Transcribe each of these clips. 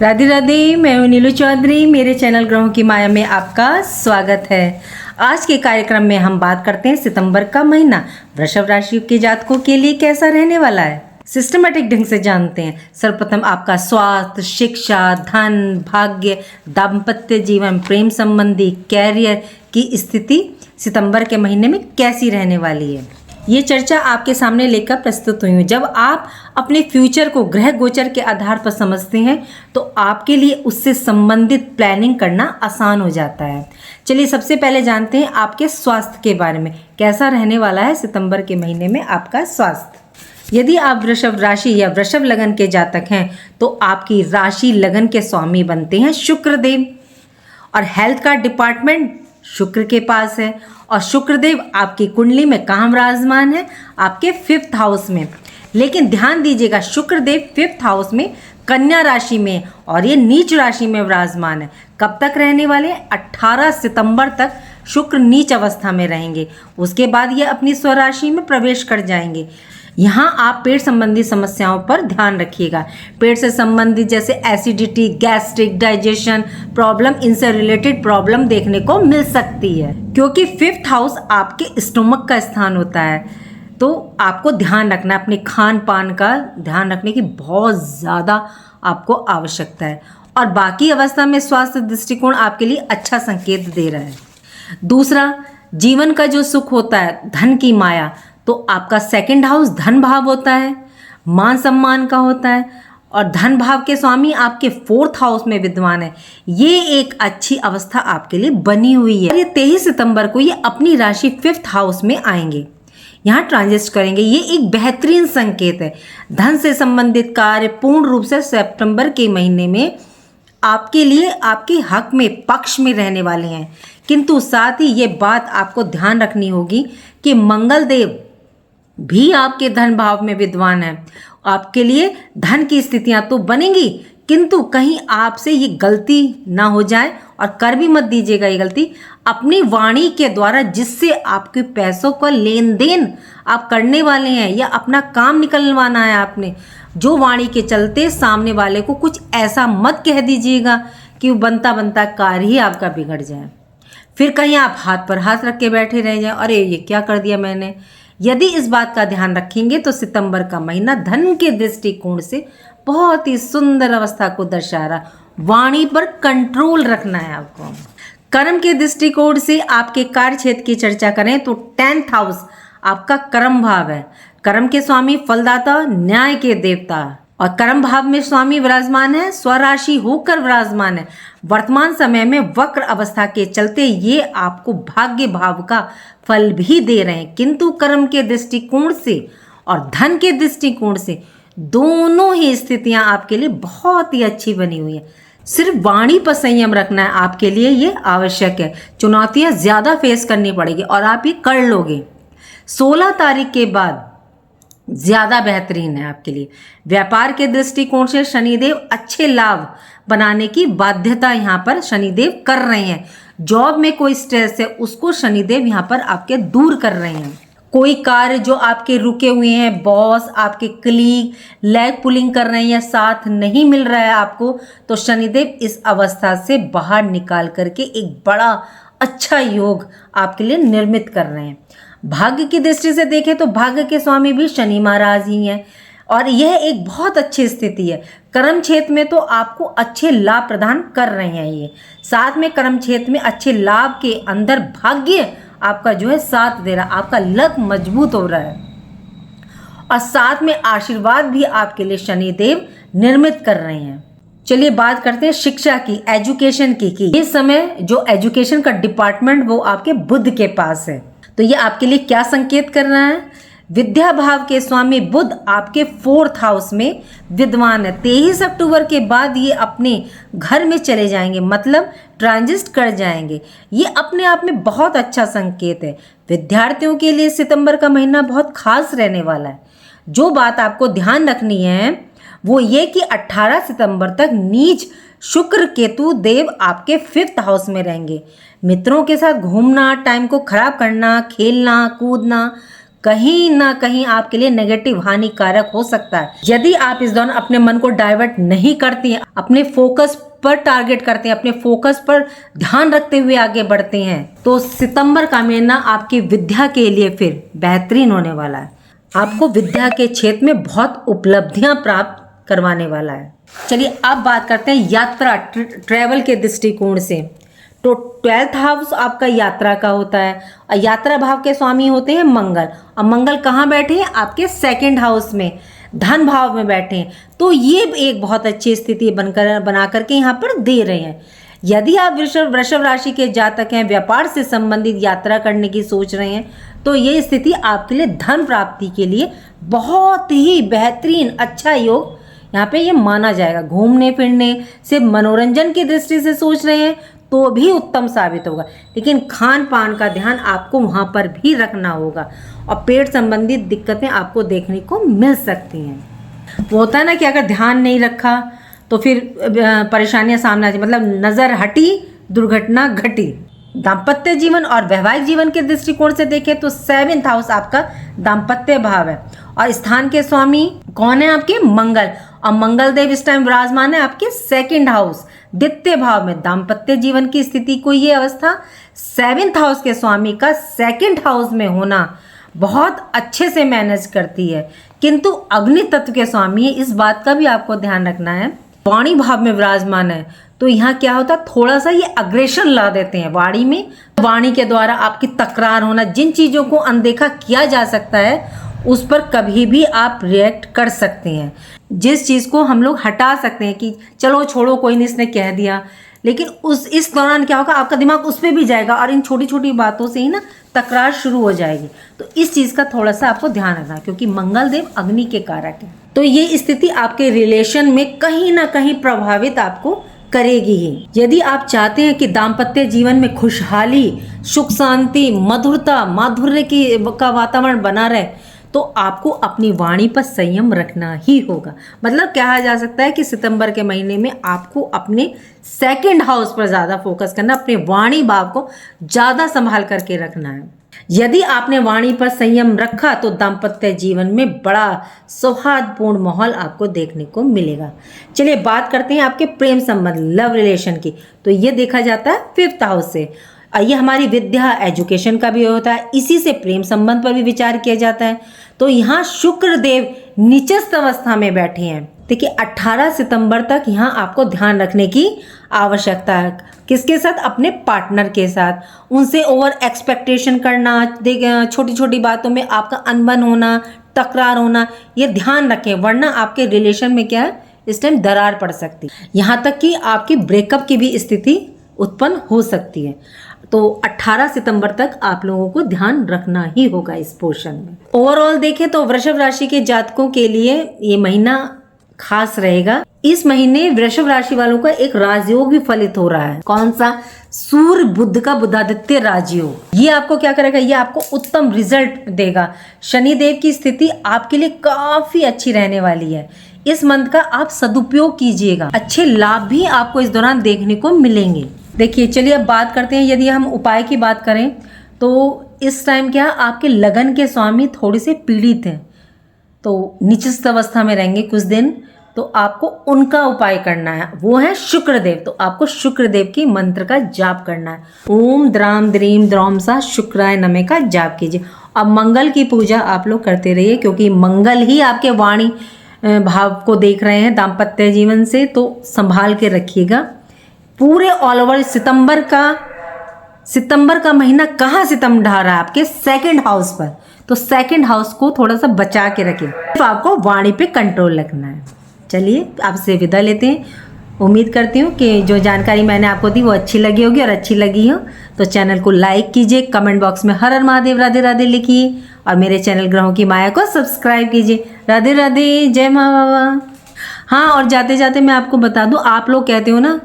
राधे राधे। मैं हूं नीलू चौधरी। मेरे चैनल ग्रहों की माया में आपका स्वागत है। आज के कार्यक्रम में हम बात करते हैं सितंबर का महीना वृषभ राशि के जातकों के लिए कैसा रहने वाला है। सिस्टमेटिक ढंग से जानते हैं। सर्वप्रथम आपका स्वास्थ्य, शिक्षा, धन, भाग्य, दाम्पत्य जीवन, प्रेम संबंधी, कैरियर की स्थिति सितंबर के महीने में कैसी रहने वाली है, ये चर्चा आपके सामने लेकर प्रस्तुत हुई हूँ। जब आप अपने फ्यूचर को ग्रह गोचर के आधार पर समझते हैं तो आपके लिए उससे संबंधित प्लानिंग करना आसान हो जाता है। चलिए सबसे पहले जानते हैं आपके स्वास्थ्य के बारे में। कैसा रहने वाला है सितंबर के महीने में आपका स्वास्थ्य। यदि आप वृषभ राशि या वृषभ लगन के जातक हैं तो आपकी राशि लगन के स्वामी बनते हैं शुक्रदेव, और हेल्थ का डिपार्टमेंट शुक्र के पास है। और शुक्रदेव आपकी कुंडली में कहाँ विराजमान है? आपके 5th हाउस में। लेकिन ध्यान दीजिएगा, शुक्रदेव 5th हाउस में कन्या राशि में और ये नीच राशि में विराजमान है। कब तक रहने वाले? 18 सितंबर तक शुक्र नीच अवस्था में रहेंगे। उसके बाद ये अपनी स्वराशि में प्रवेश कर जाएंगे। यहाँ आप पेट संबंधी समस्याओं पर ध्यान रखिएगा। पेट से संबंधित जैसे एसिडिटी, गैस्ट्रिक, डाइजेशन प्रॉब्लम, इनसे रिलेटेड प्रॉब्लम देखने को मिल सकती है, क्योंकि 5th हाउस आपके स्टोमक का स्थान होता है। तो आपको ध्यान रखना, अपने खान पान का ध्यान रखने की बहुत ज़्यादा आपको आवश्यकता है। और बाकी अवस्था में स्वास्थ्य दृष्टिकोण आपके लिए अच्छा संकेत दे रहा है। दूसरा, जीवन का जो सुख होता है, धन की माया, तो आपका 2nd हाउस धन भाव होता है, मान सम्मान का होता है, और धन भाव के स्वामी आपके 4th हाउस में विद्वान है। ये एक अच्छी अवस्था आपके लिए बनी हुई है। ये 23 सितंबर को ये अपनी राशि 5th हाउस में आएंगे, यहाँ ट्रांजिट करेंगे। ये एक बेहतरीन संकेत है। धन से संबंधित कार्य पूर्ण रूप से सितंबर के महीने में आपके लिए आपके हक में पक्ष में रहने वाले हैं। किंतु साथ ही ये बात आपको ध्यान रखनी होगी कि मंगल देव भी आपके धन भाव में विद्वान है। आपके लिए धन की स्थितियां तो बनेंगी, किंतु कहीं आपसे ये गलती ना हो जाए, और कर भी मत दीजिएगा ये गलती अपनी वाणी के द्वारा, जिससे आपके पैसों का लेन देन आप करने वाले हैं या अपना काम निकलवाना है आपने, जो वाणी के चलते सामने वाले को कुछ ऐसा मत कह दीजिएगा कि वो बनता बनता कार्य ही आपका बिगड़ जाए। फिर कहीं आप हाथ पर हाथ रख के बैठे रह जाएं, अरे ये क्या कर दिया मैंने। यदि इस बात का ध्यान रखेंगे तो सितंबर का महीना धन के दृष्टिकोण से बहुत ही सुंदर अवस्था को दर्शा रहा। वाणी पर कंट्रोल रखना है आपको। कर्म के दृष्टिकोण से आपके कार्य क्षेत्र की चर्चा करें तो 10th हाउस आपका कर्म भाव है। कर्म के स्वामी फलदाता, न्याय के देवता, और कर्म भाव में स्वामी विराजमान है, स्वराशि होकर विराजमान है। वर्तमान समय में वक्र अवस्था के चलते ये आपको भाग्य भाव का फल भी दे रहे हैं, किंतु कर्म के दृष्टिकोण से और धन के दृष्टिकोण से दोनों ही स्थितियां आपके लिए बहुत ही अच्छी बनी हुई है। सिर्फ वाणी पर संयम रखना है आपके लिए, ये आवश्यक है। चुनौतियां ज़्यादा फेस करनी पड़ेगी और आप ये कर लोगे। 16 तारीख के बाद ज़्यादा बेहतरीन है आपके लिए। व्यापार के दृष्टिकोण से शनिदेव अच्छे लाभ बनाने की बाध्यता यहाँ पर शनिदेव कर रहे हैं। जॉब में कोई स्ट्रेस है उसको शनिदेव यहाँ पर आपके दूर कर रहे हैं। कोई कार्य जो आपके रुके हुए हैं, बॉस, आपके कलीग लेग पुलिंग कर रहे हैं या साथ नहीं मिल रहा है आपको, तो शनिदेव इस अवस्था से बाहर निकाल करके एक बड़ा अच्छा योग आपके लिए निर्मित कर रहे हैं। भाग्य की दृष्टि से देखें तो भाग्य के स्वामी भी शनि महाराज ही हैं, और यह एक बहुत अच्छी स्थिति है। कर्म क्षेत्र में तो आपको अच्छे लाभ प्रदान कर रहे हैं ये, साथ में कर्म क्षेत्र में अच्छे लाभ के अंदर भाग्य आपका जो है साथ दे रहा, आपका लक मजबूत हो रहा है, और साथ में आशीर्वाद भी आपके लिए शनिदेव निर्मित कर रहे हैं। चलिए बात करते हैं शिक्षा की, एजुकेशन की। ये समय जो एजुकेशन का डिपार्टमेंट वो आपके बुध के पास है, तो ये आपके लिए क्या संकेत कर रहा है? विद्या भाव के स्वामी बुध आपके 4th हाउस में विद्वान है। 23 अक्टूबर के बाद ये अपने घर में चले जाएंगे, मतलब ट्रांजिट कर जाएंगे। ये अपने आप में बहुत अच्छा संकेत है। विद्यार्थियों के लिए सितंबर का महीना बहुत खास रहने वाला है। जो बात आपको ध्यान रखनी है वो ये कि 18 सितंबर तक नीच शुक्र केतु देव आपके 5th हाउस में रहेंगे। मित्रों के साथ घूमना, टाइम को खराब करना, खेलना कूदना, कहीं ना कहीं आपके लिए नेगेटिव हानिकारक हो सकता है। यदि आप इस दौरान अपने मन को डाइवर्ट नहीं करती हैं, अपने फोकस पर टारगेट करते हैं, अपने फोकस पर ध्यान रखते हुए आगे बढ़ते हैं, तो सितंबर का महीना आपकी विद्या के लिए फिर बेहतरीन होने वाला है। आपको विद्या के क्षेत्र में बहुत उपलब्धियां प्राप्त करवाने वाला है। चलिए अब बात करते हैं यात्रा ट्रैवल के दृष्टिकोण से। तो 12th हाउस आपका यात्रा का होता है और यात्रा भाव के स्वामी होते हैं मंगल, और मंगल कहाँ बैठे हैं? आपके 2nd हाउस में, धन भाव में बैठे हैं। तो ये एक बहुत अच्छी स्थिति बना करके यहाँ पर दे रहे हैं। यदि आप वृषभ राशि के जातक हैं, व्यापार से संबंधित यात्रा करने की सोच रहे हैं, तो ये स्थिति आपके लिए धन प्राप्ति के लिए बहुत ही बेहतरीन अच्छा योग यहाँ पे ये माना जाएगा। घूमने फिरने से, मनोरंजन की दृष्टि से सोच रहे हैं तो भी उत्तम साबित होगा, लेकिन खान पान का ध्यान आपको वहाँ पर भी रखना होगा और पेट संबंधित दिक्कतें आपको देखने को मिल सकती हैं। वो होता है ना कि अगर ध्यान नहीं रखा तो फिर परेशानियां सामने आती, मतलब नज़र हटी दुर्घटना घटी। दाम्पत्य जीवन और वैवाहिक जीवन के दृष्टिकोण से देखें तो 7th हाउस आपका दाम्पत्य भाव है और स्थान के स्वामी कौन है? आपके मंगल, और मंगल देव इस टाइम विराजमान है आपके 2nd हाउस द्वितीय भाव में। दाम्पत्य जीवन की स्थिति को ये अवस्था 7th हाउस के स्वामी का 2nd हाउस में होना बहुत अच्छे से मैनेज करती है, किंतु अग्नि तत्व के स्वामी है, इस बात का भी आपको ध्यान रखना है। वाणी भाव में विराजमान है तो यहाँ क्या होता है, थोड़ा सा ये अग्रेशन ला देते हैं वाणी में। वाणी के द्वारा आपकी तकरार होना, जिन चीज़ों को अनदेखा किया जा सकता है उस पर कभी भी आप रिएक्ट कर सकते हैं। जिस चीज़ को हम लोग हटा सकते हैं कि चलो छोड़ो कोई नहीं, इसने कह दिया, लेकिन इस दौरान क्या होगा, आपका दिमाग उस पर भी जाएगा और इन छोटी छोटी बातों से ही ना तकरार शुरू हो जाएगी। तो इस चीज़ का थोड़ा सा आपको ध्यान रखना है, क्योंकि मंगल देव अग्नि के कारक है। तो ये स्थिति आपके रिलेशन में कहीं ना कहीं प्रभावित आपको करेगी ही। यदि आप चाहते हैं कि दाम्पत्य जीवन में खुशहाली, सुख शांति, मधुरता, माधुर्य का वातावरण बना रहे, तो आपको अपनी वाणी पर संयम रखना ही होगा। मतलब कहा जा सकता है कि सितंबर के महीने में आपको अपने 2nd हाउस पर ज़्यादा फोकस करना, अपने वाणी भाव को ज़्यादा संभाल करके रखना है। यदि आपने वाणी पर संयम रखा तो दाम्पत्य जीवन में बड़ा सौहार्दपूर्ण माहौल आपको देखने को मिलेगा। चलिए बात करते हैं आपके प्रेम संबंध, लव रिलेशन की। तो ये देखा जाता है 5th हाउस से। ये हमारी विद्या, एजुकेशन का भी होता है, इसी से प्रेम संबंध पर भी विचार किया जाता है। तो यहाँ शुक्र देव नीचस्थ अवस्था में बैठे हैं। देखिए 18 सितंबर तक यहाँ आपको ध्यान रखने की आवश्यकता है। किसके साथ? अपने पार्टनर के साथ। उनसे ओवर एक्सपेक्टेशन करना, छोटी छोटी बातों में आपका अनबन होना, तकरार होना, ये ध्यान रखें, वरना आपके रिलेशन में क्या है, इस टाइम दरार पड़ सकती है। यहाँ तक कि आपकी ब्रेकअप की भी स्थिति उत्पन्न हो सकती है। तो 18 सितंबर तक आप लोगों को ध्यान रखना ही होगा इस पोर्शन में। ओवरऑल देखें तो वृषभ राशि के जातकों के लिए ये महीना खास रहेगा। इस महीने वृषभ राशि वालों का एक राजयोग भी फलित हो रहा है। कौन सा? सूर्य बुध का बुधादित्य राजयोग। ये आपको क्या करेगा? ये आपको उत्तम रिजल्ट देगा। शनि देव की स्थिति आपके लिए काफी अच्छी रहने वाली है। इस मंथ का आप सदुपयोग कीजिएगा, अच्छे लाभ भी आपको इस दौरान देखने को मिलेंगे। देखिए चलिए अब बात करते हैं, यदि हम उपाय की बात करें तो इस टाइम क्या आपके लगन के स्वामी थोड़े से पीड़ित हैं, तो नीचस्थ अवस्था में रहेंगे कुछ दिन, तो आपको उनका उपाय करना है, वो है शुक्रदेव। तो आपको शुक्रदेव की मंत्र का जाप करना है। ओम द्राम द्रीम द्रौम सा शुक्राय नमः का जाप कीजिए। अब मंगल की पूजा आप लोग करते रहिए, क्योंकि मंगल ही आपके वाणी भाव को देख रहे हैं दाम्पत्य जीवन से, तो संभाल के रखिएगा। पूरे ऑल ओवर सितंबर का महीना कहाँ सितम ढा रहा है? आपके 2nd हाउस पर। तो 2nd हाउस को थोड़ा सा बचा के रखिए, तो आपको वाणी पे कंट्रोल रखना है। चलिए आपसे विदा लेते हैं। उम्मीद करती हूँ कि जो जानकारी मैंने आपको दी वो अच्छी लगी होगी, और अच्छी लगी हो तो चैनल को लाइक कीजिए, कमेंट बॉक्स में हर हर महादेव राधे राधे लिखिए, और मेरे चैनल ग्रहों की माया को सब्सक्राइब कीजिए। राधे राधे, जय माँ बाबा। हाँ, और जाते जाते मैं आपको बता दूँ, आप लोग कहते हो ना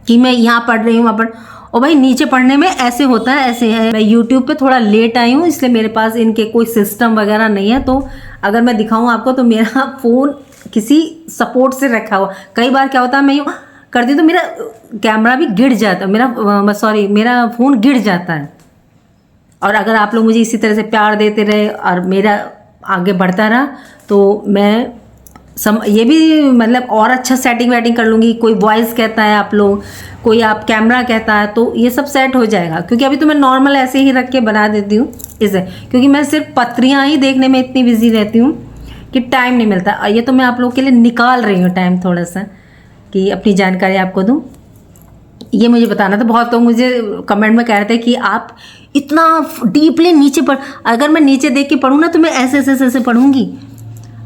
कि मैं यहाँ पढ़ रही हूँ वहाँ पढ़, और भाई नीचे पढ़ने में ऐसे होता है, ऐसे है। मैं यूट्यूब पे थोड़ा लेट आई हूँ, इसलिए मेरे पास इनके कोई सिस्टम वगैरह नहीं है। तो अगर मैं दिखाऊँ आपको तो मेरा फ़ोन किसी सपोर्ट से रखा हुआ, कई बार क्या होता है मैं यूँ करती तो मेरा कैमरा भी गिर जाता, मेरा फ़ोन गिर जाता है। और अगर आप लोग मुझे इसी तरह से प्यार देते रहे और मेरा आगे बढ़ता रहा तो मैं ये भी मतलब और अच्छा सेटिंग वेटिंग कर लूँगी। कोई वॉइस कहता है आप लोग, कोई आप कैमरा कहता है, तो ये सब सेट हो जाएगा। क्योंकि अभी तो मैं नॉर्मल ऐसे ही रख के बना देती हूँ इसे, क्योंकि मैं सिर्फ पत्रियाँ ही देखने में इतनी बिजी रहती हूँ कि टाइम नहीं मिलता। और ये तो मैं आप लोगों के लिए निकाल रही हूँ टाइम थोड़ा सा कि अपनी जानकारी आपको दूँ। ये मुझे बताना था। बहुत लोग मुझे कमेंट में कह रहे थे कि आप इतना डीपली नीचे पढ़, अगर मैं नीचे देख के पढ़ूँ ना तो मैं ऐसे ऐसे ऐसे पढ़ूँगी।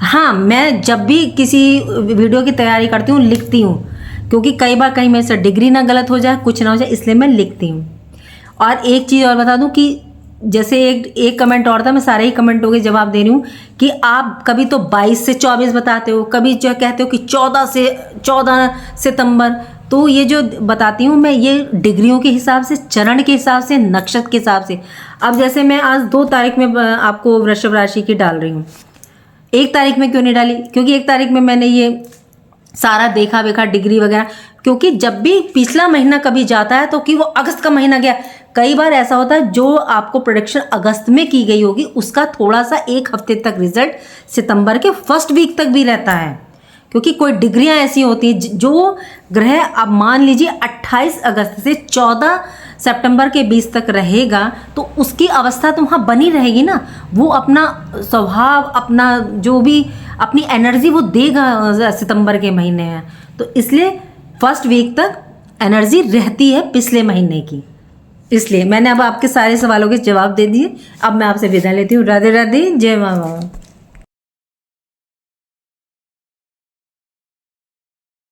हाँ, मैं जब भी किसी वीडियो की तैयारी करती हूँ लिखती हूँ, क्योंकि कई बार कहीं मेरे से डिग्री ना गलत हो जाए, कुछ ना हो जाए, इसलिए मैं लिखती हूँ। और एक चीज़ और बता दूँ कि जैसे एक कमेंट और था, मैं सारे ही कमेंटों के जवाब दे रही हूँ कि आप कभी तो 22 से 24 बताते हो, कभी जो कहते हो कि 14 सितंबर। तो ये जो बताती हूँ मैं, ये डिग्रियों के हिसाब से, चरण के हिसाब से, नक्षत्र के हिसाब से। अब जैसे मैं आज 2 तारीख में आपको वृषभ राशि की डाल रही हूँ। 1 तारीख में क्यों नहीं डाली? क्योंकि 1 तारीख में मैंने ये सारा देखा वेखा डिग्री वगैरह, क्योंकि जब भी पिछला महीना कभी जाता है तो कि वो अगस्त का महीना गया, कई बार ऐसा होता है जो आपको प्रोडिक्शन अगस्त में की गई होगी उसका थोड़ा सा 1 हफ्ते तक रिजल्ट सितंबर के फर्स्ट वीक तक भी रहता है। क्योंकि कोई डिग्रियां ऐसी होती हैं जो ग्रह, अब मान लीजिए 28 अगस्त से 14 सितंबर के 20 तक रहेगा तो उसकी अवस्था तो वहाँ बनी रहेगी ना। वो अपना स्वभाव, अपना जो भी अपनी एनर्जी वो देगा सितंबर के महीने में। तो इसलिए फर्स्ट वीक तक एनर्जी रहती है पिछले महीने की। इसलिए मैंने अब आपके सारे सवालों के जवाब दे दिए। अब मैं आपसे विदा लेती हूँ। राधे राधे, जय माँ।